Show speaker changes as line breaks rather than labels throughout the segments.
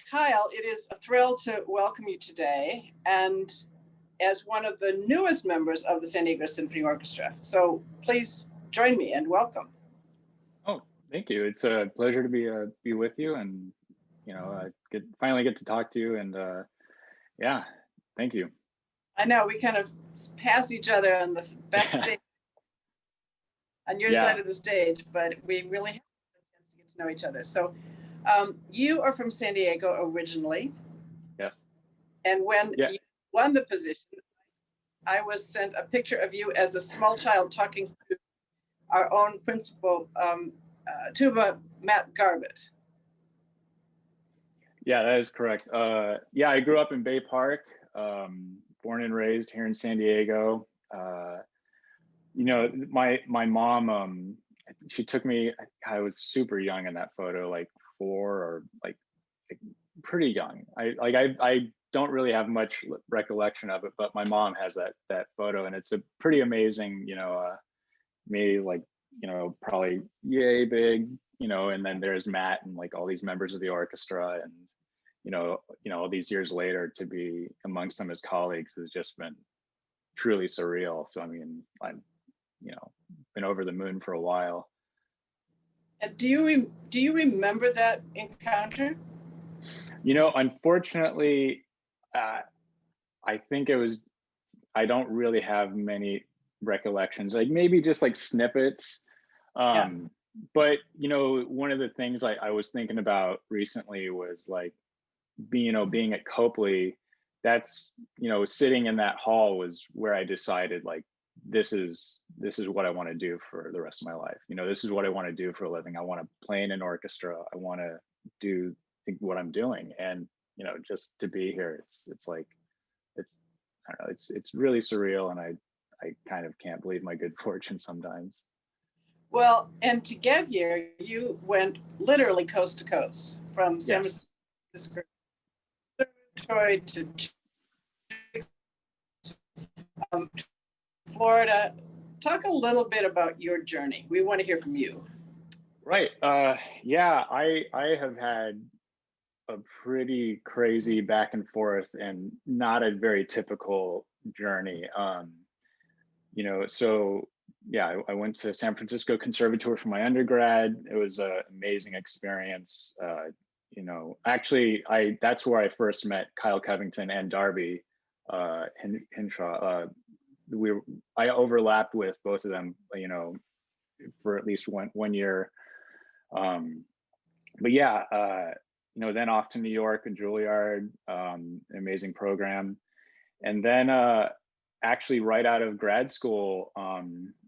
Kyle, it is a thrill to welcome you today, and as one of the newest members of the San Diego Symphony Orchestra. So please join me and welcome.
Oh, thank you. It's a pleasure to be with you, and finally get to talk to you. And yeah, thank you.
I know we kind of pass each other on the backstage on your side of the stage, but we really have a chance to get to know each other. So you are from San Diego originally.
Yes.
And when you won the position, I was sent a picture of you as a small child talking to our own principal, tuba Matt Garbett.
Yeah, that is correct. Yeah, I grew up in Bay Park, born and raised here in San Diego. My mom, she took me, I was super young in that photo, like 4 or like pretty young. I don't really have much recollection of it, but my mom has that photo, and it's a pretty amazing, me like, probably yay big, and then there's Matt and like all these members of the orchestra, and all these years later to be amongst them as colleagues has just been truly surreal. So I mean, I'm been over the moon for a while.
And do you remember that encounter?
Unfortunately, I think I don't really have many recollections, like maybe just like snippets. But one of the things I was thinking about recently was like being at Copley. That's sitting in that hall was where I decided like this is what I want to do for the rest of my life. This is what I want to do for a living. I want to play in an orchestra. I want to do what I'm doing, and just to be here, it's like I don't know, it's really surreal, and I kind of can't believe my good fortune sometimes.
Well, and to get here, you went literally coast to coast from San Francisco to Florida. Talk a little bit about your journey. We want to hear from you.
Right. Yeah, I have had a pretty crazy back and forth and not a very typical journey. So yeah, I went to San Francisco Conservatory for my undergrad. It was an amazing experience. Actually, that's where I first met Kyle Covington and Darby Hinshaw. I overlapped with both of them, for at least one year. But yeah, then off to New York and Juilliard, an amazing program. And then actually right out of grad school,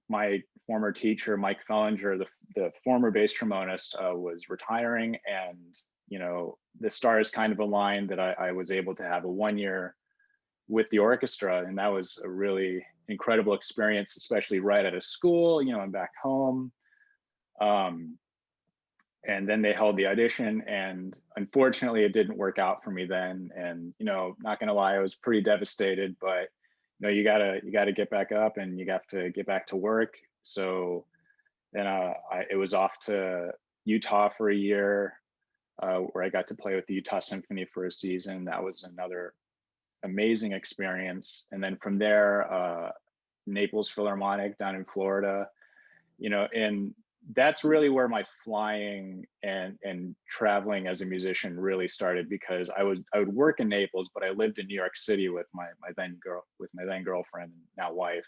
my former teacher, Mike Fellinger, the former bass trombonist, was retiring, and the stars kind of aligned that I was able to have a 1 year with the orchestra, and that was a really incredible experience, especially right out of school, and back home. And then they held the audition, and unfortunately it didn't work out for me then. And not gonna lie, I was pretty devastated, but you gotta get back up, and you have to get back to work. So then it was off to Utah for a year, where I got to play with the Utah Symphony for a season. That was another amazing experience. And then from there, Naples Philharmonic down in Florida, and that's really where my flying and traveling as a musician really started, because I would work in Naples, but I lived in New York City with my then girlfriend, now wife.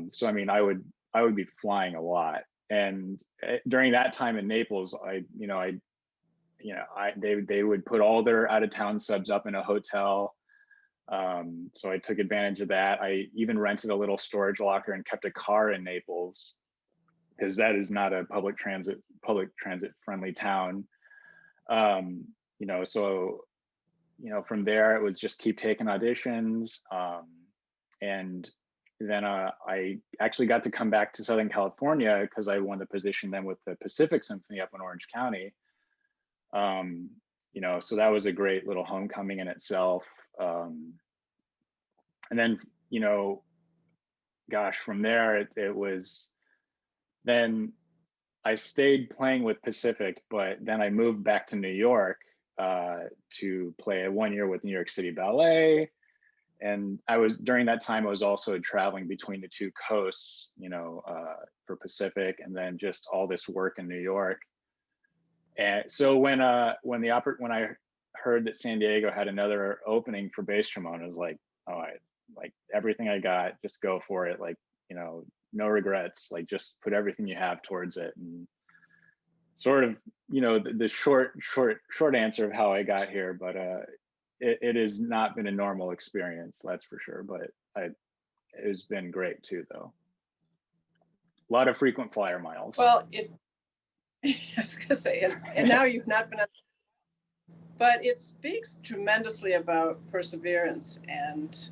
So I mean, I would be flying a lot, and during that time in Naples, they would put all their out of town subs up in a hotel. So I took advantage of that. I even rented a little storage locker and kept a car in Naples, because that is not a public transit friendly town. So from there it was just keep taking auditions, and then I actually got to come back to Southern California because I won the position then with the Pacific Symphony up in Orange County. So that was a great little homecoming in itself. And then gosh, from there it was, then I stayed playing with Pacific, but then I moved back to New York to play 1 year with New York City Ballet. And during that time, I was also traveling between the two coasts, for Pacific, and then just all this work in New York. And so when I heard that San Diego had another opening for bass trombone, I was like, all right, like everything I got, just go for it. Like, no regrets, like just put everything you have towards it. And sort of, the short answer of how I got here, but it has not been a normal experience, that's for sure. But it's been great too, though. A lot of frequent flyer miles.
Well, I was gonna say, and now you've not been, but it speaks tremendously about perseverance, and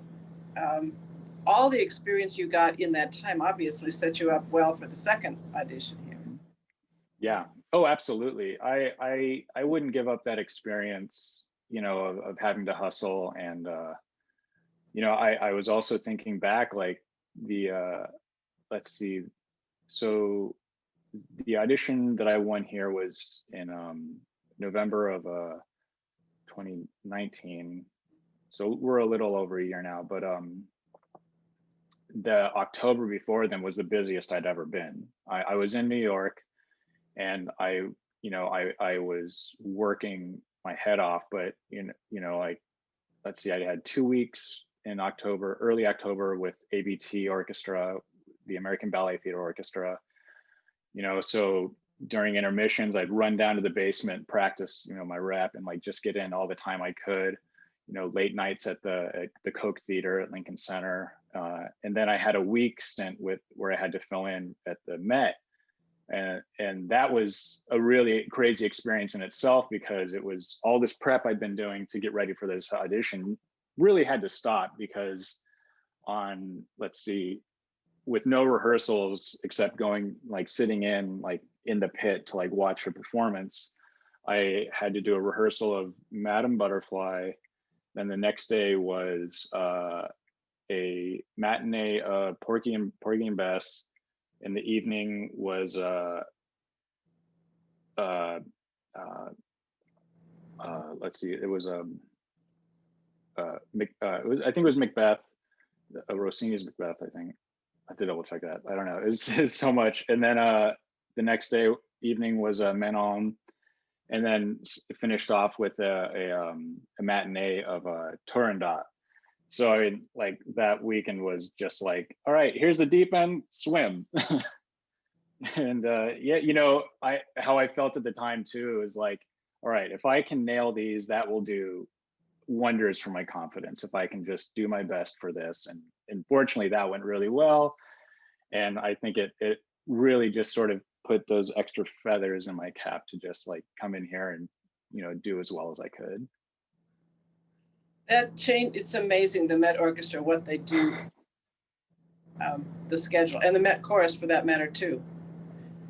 all the experience you got in that time obviously set you up well for the second audition here.
Yeah. Oh, absolutely. I wouldn't give up that experience, of having to hustle. And I was also thinking back, like let's see. So the audition that I won here was in November of 2019. So we're a little over a year now, but the October before then was the busiest I'd ever been. I was in New York, and I was working my head off, but like, let's see, I had 2 weeks in October, early October, with ABT Orchestra, the American Ballet Theater Orchestra. So during intermissions, I'd run down to the basement, practice, my rep, and like just get in all the time I could. Late nights at the Koch Theater at Lincoln Center, and then I had a week stint where I had to fill in at the Met, and that was a really crazy experience in itself, because it was all this prep I'd been doing to get ready for this audition really had to stop, because let's see, with no rehearsals except going, like sitting in the pit to like watch a performance, I had to do a rehearsal of Madame Butterfly. Then the next day was a matinee of Porgy and Bess. In the evening was let's see, it was I think it was Macbeth, Rossini's Macbeth, I think. I have to double check that. I don't know. It's so much. And then the next evening was Manon, and then finished off with a matinee of Turandot. So I mean, like that weekend was just like, all right, here's the deep end, swim. And how I felt at the time too is like, all right, if I can nail these, that will do wonders for my confidence, if I can just do my best for this. And fortunately that went really well. And I think it really just sort of put those extra feathers in my cap to just like come in here and, do as well as I could.
That change, it's amazing, the Met Orchestra, what they do, the schedule, and the Met Chorus for that matter too.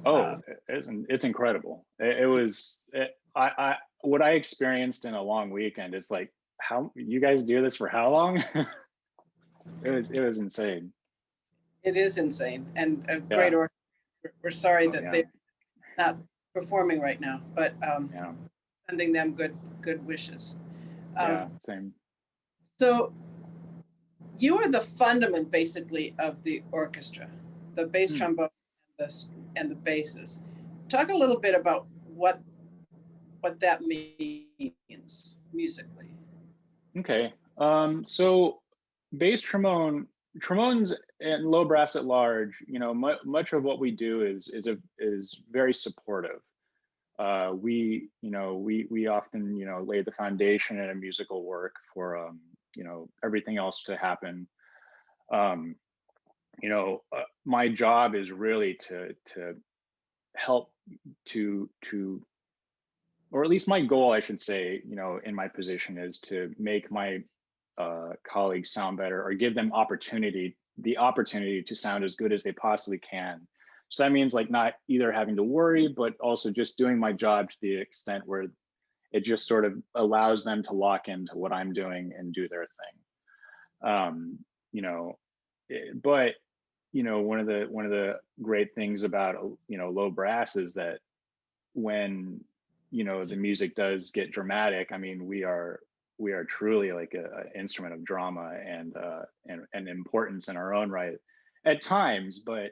Oh, it's incredible. It was, what I experienced in a long weekend is like, how you guys do this for how long? It was insane.
It is insane, and a great orchestra. We're sorry that they're not performing right now, but sending them good wishes.
Same.
So you are the fundament basically of the orchestra, the bass trombone and the basses. Talk a little bit about what that means musically.
Okay. So bass trombones and low brass at large, much of what we do is very supportive. We often, lay the foundation in a musical work for, everything else to happen. My job is really to help to, or at least my goal, I should say, in my position is to make my colleagues sound better, or give them the opportunity to sound as good as they possibly can. So that means like not either having to worry, but also just doing my job to the extent where it just sort of allows them to lock into what I'm doing and do their thing. But one of the great things about low brass is that when you know, the music does get dramatic, I mean, we are truly like a instrument of drama and importance in our own right at times. But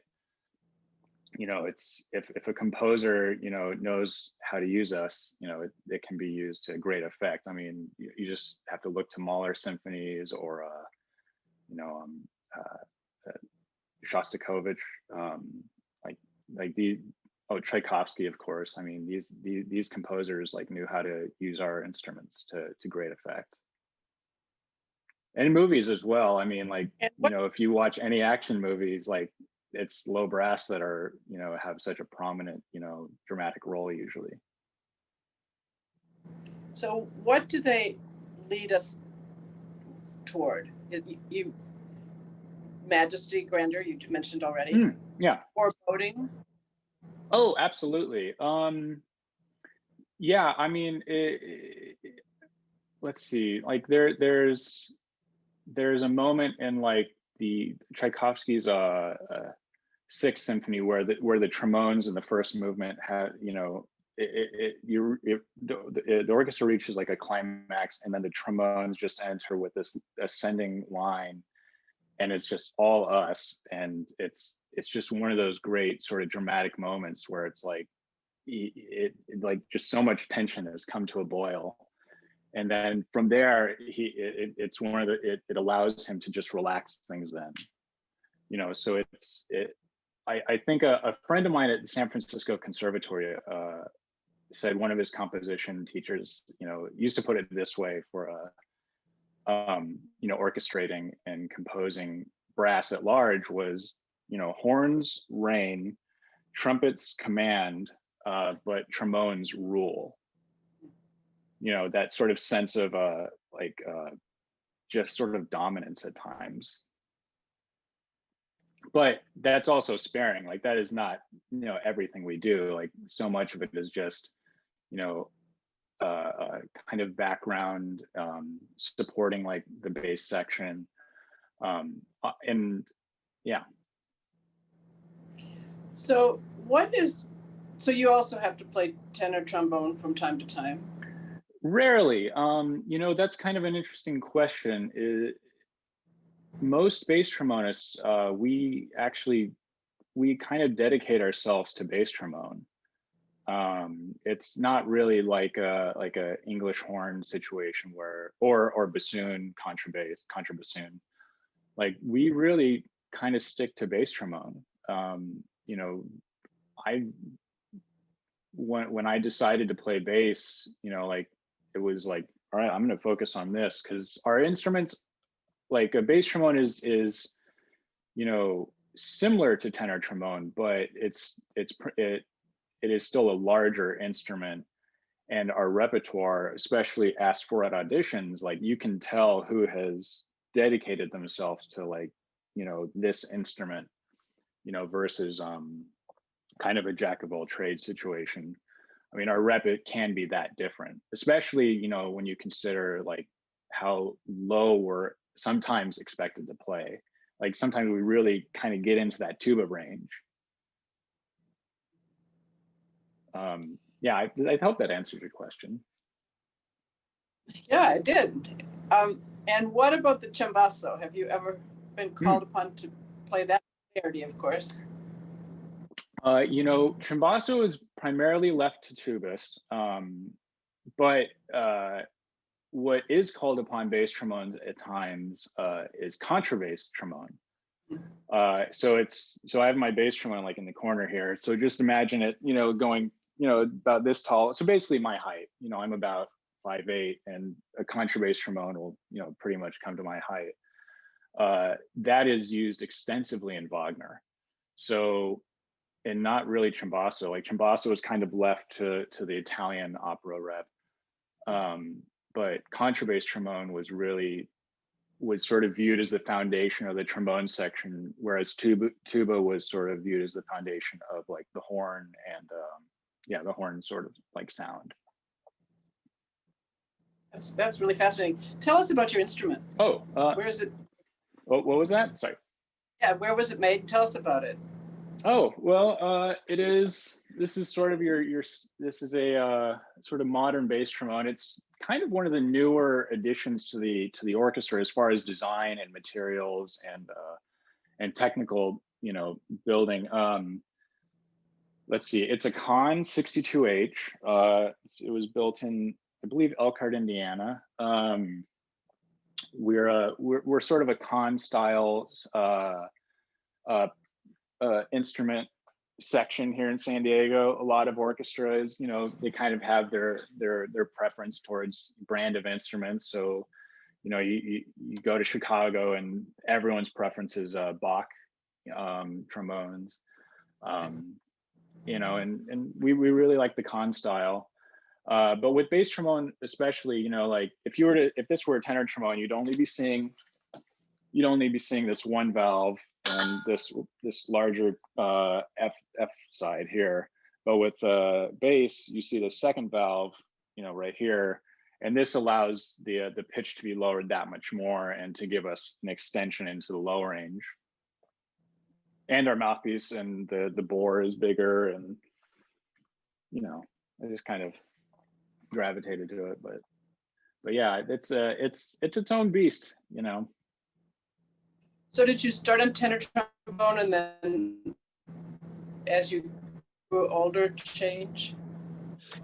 you know, it's if a composer, you know, knows how to use us, you know, it can be used to great effect. I mean, you just have to look to Mahler symphonies or you know, Shostakovich, like the Tchaikovsky, of course. I mean, these composers like knew how to use our instruments to great effect. And in movies as well. I mean, like, you know, if you watch any action movies, like it's low brass that are, you know, have such a prominent, you know, dramatic role usually.
So what do they lead us toward? You majesty, grandeur, you mentioned already.
Yeah.
Foreboding.
Oh, absolutely. Yeah, I mean, let's see, like there's a moment in like the Tchaikovsky's Sixth Symphony where the trombones in the first movement have, you know, the orchestra reaches like a climax, and then the trombones just enter with this ascending line, and it's just all us, and it's just one of those great sort of dramatic moments where it's like it like just so much tension has come to a boil. And then from there, it's one of the, it allows him to just relax things then, you know. So I think a friend of mine at the San Francisco Conservatory said one of his composition teachers, you know, used to put it this way for you know, orchestrating and composing brass at large was, you know, horns reign, trumpets command, but trombones rule. You know, that sort of sense of like just sort of dominance at times. But that's also sparing. Like that is not, you know, everything we do. Like so much of it is just, you know, kind of background supporting like the bass section, and yeah.
So you also have to play tenor trombone from time to time?
Rarely. You know, that's kind of an interesting question. Most bass trombonists, we kind of dedicate ourselves to bass trombone. It's not really like a English horn situation where or bassoon, contrabassoon. Like we really kind of stick to bass trombone. You know, when I decided to play bass, you know, like it was like, all right, I'm going to focus on this, because our instruments, like a bass trombone is, you know, similar to tenor trombone, but it is still a larger instrument, and our repertoire, especially asked for at auditions, like you can tell who has dedicated themselves to like, you know, this instrument, you know, versus kind of a jack of all trades situation. I mean, our rep, it can be that different, especially, you know, when you consider like how low we're sometimes expected to play. Like sometimes we really kind of get into that tuba range. Yeah, I hope that answers your question.
Yeah, it did. And what about the cembasso? Have you ever been called upon to play that? Rarity, of course.
You know, cembasso is primarily left to tubists, but what is called upon bass trombones at times is contrabass trombone. So I have my bass trombone like in the corner here. So just imagine it, you know, going, you know, about this tall. So basically my height, you know, I'm about 5'8", and a contrabass trombone will, you know, pretty much come to my height. That is used extensively in Wagner. So, and not really cembasso. Like cembasso is kind of left to the Italian opera rep. But contrabass trombone was sort of viewed as the foundation of the trombone section, whereas tuba was sort of viewed as the foundation of like the horn and yeah, the horn sort of like sound.
That's really fascinating. Tell us about your instrument.
Oh,
where is it?
What was that? Sorry.
Yeah, where was it made? Tell us about it.
Oh, well, this is sort of this is a sort of modern bass trombone. It's kind of one of the newer additions to the orchestra as far as design and materials and technical, building. Let's see, it's a Con 62H. It was built in, I believe, Elkhart, Indiana. We're sort of a Con style uh, instrument section here in San Diego. A lot of orchestras, they kind of have their preference towards brand of instruments. So, you go to Chicago and everyone's preference is Bach trombones. And we really like the Con style. But with bass trombone, especially, like if this were a tenor trombone, you'd only be seeing this one valve and this larger F side here. But with bass, you see the second valve, right here, and this allows the pitch to be lowered that much more and to give us an extension into the low range. And our mouthpiece and the bore is bigger, and I just kind of gravitated to it. But yeah, it's its own beast,
So did you start on tenor trombone and then as you grew older change?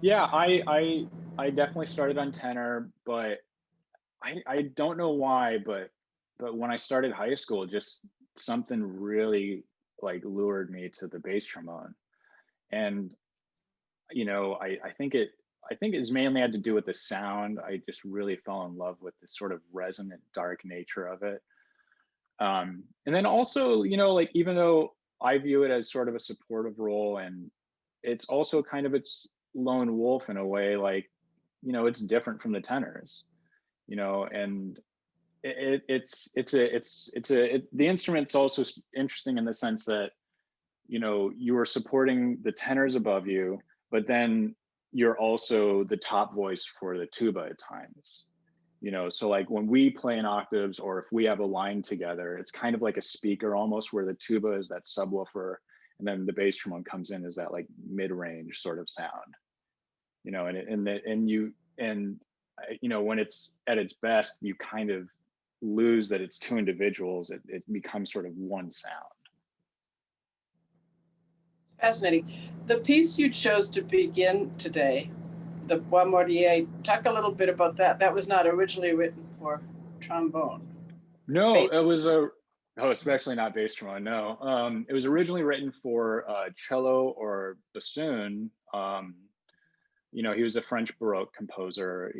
Yeah, I definitely started on tenor, but I don't know why, but when I started high school, just something really like lured me to the bass trombone. And I think it's mainly had to do with the sound. I just really fell in love with the sort of resonant dark nature of it. And then also, like, even though I view it as sort of a supportive role, and it's also kind of its lone wolf in a way, like, it's different from the tenors, and the instrument's also interesting in the sense that, you are supporting the tenors above you, but then you're also the top voice for the tuba at times. So like when we play in octaves, or if we have a line together, it's kind of like a speaker almost, where the tuba is that subwoofer, and then the bass trombone comes in as that like mid-range sort of sound. When it's at its best, you kind of lose that it's two individuals. It becomes sort of one sound.
Fascinating. The piece you chose to begin today, the Bois Mortier, talk a little bit about that. That was not originally written for trombone.
No, it was especially not bass trombone. No, it was originally written for cello or bassoon. He was a French Baroque composer.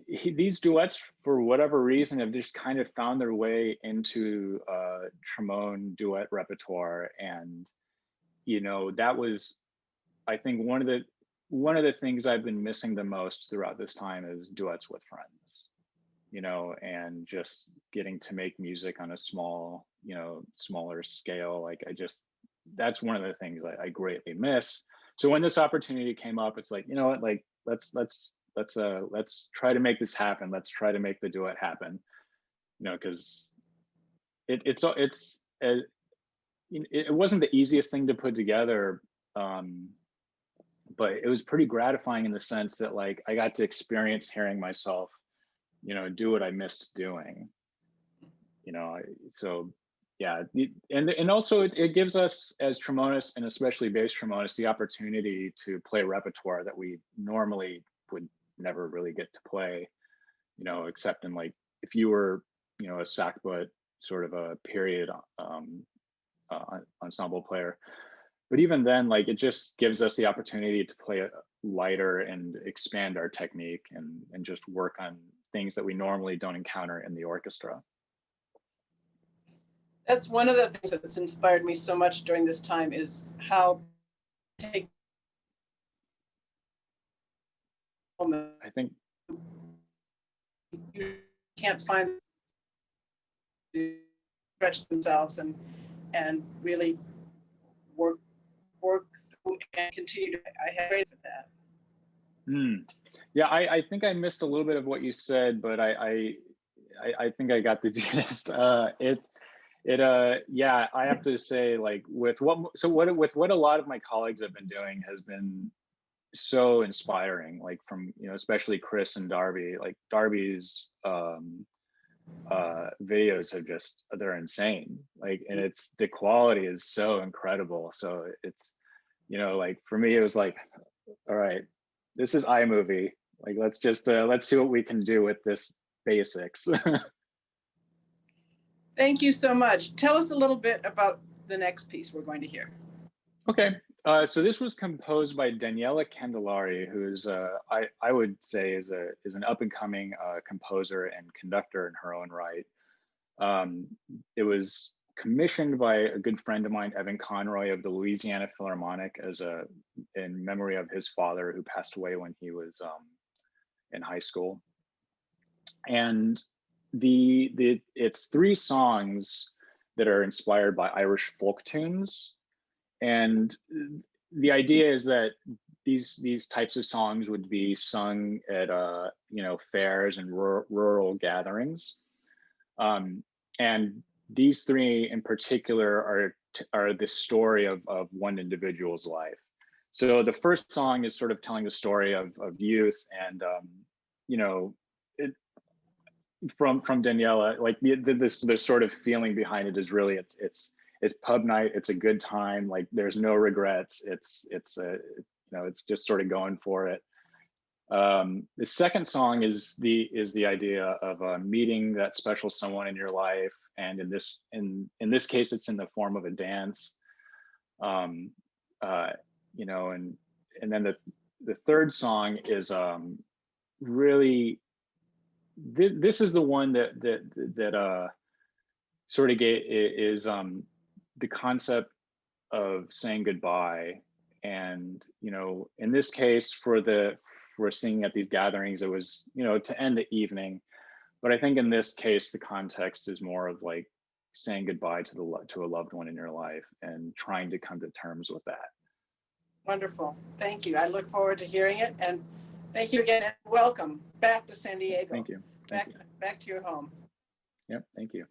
These duets, for whatever reason, have just kind of found their way into trombone duet repertoire, and that was, I think, one of the things I've been missing the most throughout this time is duets with friends, and just getting to make music on a smaller scale. Like, that's one of the things I greatly miss. So when this opportunity came up, it's like, what, like, let's try to make this happen. Let's try to make the duet happen, because it wasn't the easiest thing to put together. But it was pretty gratifying in the sense that, like, I got to experience hearing myself, do what I missed doing, so yeah. And also it gives us as trombonists, and especially bass trombonists, the opportunity to play repertoire that we normally would never really get to play, except in, like, if you were, a sackbut sort of a period ensemble player. But even then, like, it just gives us the opportunity to play lighter and expand our technique, and just work on things that we normally don't encounter in the orchestra.
That's one of the things that's inspired me so much during this time, is how take
I think
you can't find to stretch themselves and really work through and continue to. I have prayed for that.
Yeah, I think I missed a little bit of what you said, but I think I got the gist. Yeah, I have to say, like, with what a lot of my colleagues have been doing has been so inspiring, like from, especially Chris and Darby. Like Darby's videos are just, they're insane. Like, and the quality is so incredible. So it's, like for me, it was like, all right, this is iMovie. Like, let's see what we can do with this basics.
Thank you so much. Tell us a little bit about the next piece we're going to hear.
Okay, so this was composed by Daniela Candillari, who's I would say is an up and coming composer and conductor in her own right. It was commissioned by a good friend of mine, Evan Conroy of the Louisiana Philharmonic, in memory of his father, who passed away when he was in high school. And it's 3 songs that are inspired by Irish folk tunes. And the idea is that these types of songs would be sung at fairs and rural gatherings. And these 3 in particular are the story of one individual's life. So the first song is sort of telling the story of youth, and from Daniela, like the sort of feeling behind it is really it's pub night. It's a good time. Like, there's no regrets. It's just sort of going for it. The second song is the idea of meeting that special someone in your life, and in this case, it's in the form of a dance. And then the third song is really, this is the one that sort of is the concept of saying goodbye. And in this case, for singing at these gatherings, it was to end the evening. But I think in this case, the context is more of like saying goodbye to a loved one in your life and trying to come to terms with that.
Wonderful. Thank you. I look forward to hearing it, and thank you again, and welcome back to San Diego.
Thank you.
Back to your home.
Yep. Thank you.